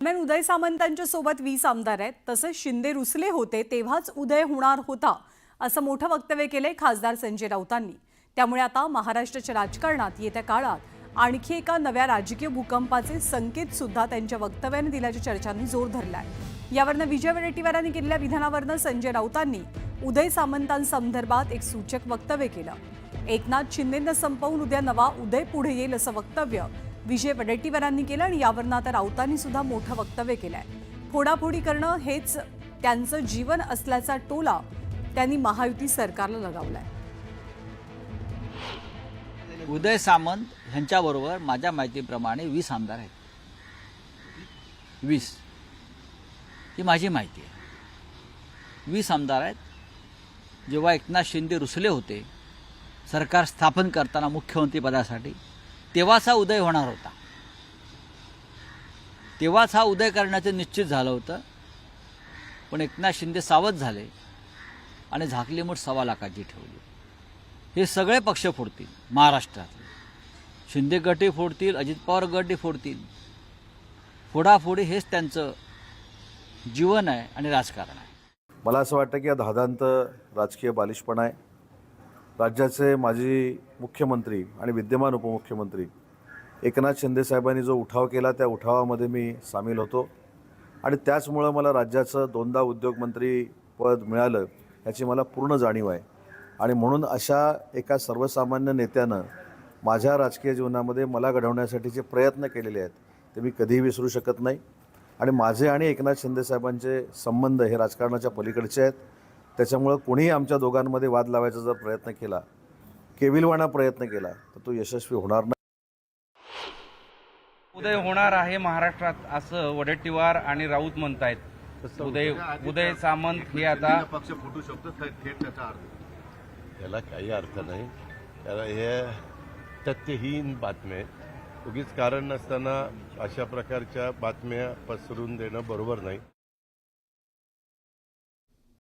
दरम्यान उदय सामंतांच्या सोबत 20 आमदार आहेत, तसंच शिंदे रुसले होते तेव्हाच उदय होणार होता असं मोठं वक्तव्य केलंय खासदार संजय राऊतांनी। त्यामुळे आता महाराष्ट्राच्या राजकारणात येत्या काळात आणखी एका नव्या राजकीय भूकंपाचे संकेत सुद्धा त्यांच्या वक्तव्याने दिल्याच्या चर्चांनी जोर धरलाय। यावरनं विजय वडेट्टीवारांनी केलेल्या विधानावरनं संजय राऊतांनी उदय सामंतांसंदर्भात एक सूचक वक्तव्य केलं। एकनाथ शिंदेंना संपवून उद्या नवा उदय पुढे येईल असं वक्तव्य विजय वडेट्टीवारांनी केलं आणि यावरनं आता राऊतांनी सुद्धा मोठं वक्तव्य केलंय। फोडाफोडी करणं हेच त्यांचं जीवन असल्याचा टोला त्यांनी महायुती सरकारला लगावलाय। उदय सामंत यांच्याबरोबर माझ्या माहितीप्रमाणे 20 आमदार आहेत। 20 ही माझी माहिती आहे। 20 आमदार आहेत। जेव्हा एकनाथ शिंदे रुसले होते सरकार स्थापन करताना मुख्यमंत्री पदासाठी, तेव्हाच हा उदय होणार होता। तेव्हाच हा उदय करण्याचं निश्चित झालं होतं, पण एकनाथ शिंदे सावध झाले आणि झाकली मूठ 1.25 लाखाची ठेवली। हे सगळे पक्ष फोडतील महाराष्ट्रातले, शिंदे गटही फोडतील, अजित पवार गटही फोडतील। फोडाफोडी हेच त्यांचं जीवन आहे आणि राजकारण आहे। मला असं वाटतं की हा धादांत राजकीय बालिशपणा आहे। राज्याचे माजी मुख्यमंत्री आणि विद्यमान उपमुख्यमंत्री एकनाथ शिंदे साहेबांनी जो उठाव केला त्या उठावामध्ये मी सामील होतो आणि त्याचमुळं मला राज्याचं 2दा उद्योगमंत्री पद मिळालं याची मला पूर्ण जाणीव आहे। आणि म्हणून अशा एका सर्वसामान्य नेत्यानं माझ्या राजकीय जीवनामध्ये मला घडवण्यासाठीचे प्रयत्न केलेले आहेत ते मी कधीही विसरू शकत नाही। आणि माझे आणि एकनाथ शिंदे साहेबांचे संबंध हे राजकारणाच्या पलीकडचे आहेत। त्याच्यामुळं कोणीही आमच्या दोघांमध्ये वाद लावायचा जर प्रयत्न केला, केविलवाणा प्रयत्न केला, तर तो यशस्वी होणार नाही। उदय होणार आहे महाराष्ट्रात असं वडेट्टीवार आणि राऊत म्हणतायत। उदय सामंत हे आता पक्ष फुटू शकतो थेट त्याचा अर्थ, याला काही अर्थ नाही। त्याला हे तथ्यहीन बातम्या आहेत। उगीच कारण नसताना अशा प्रकारच्या बातम्या पसरून देणं बरोबर नाही।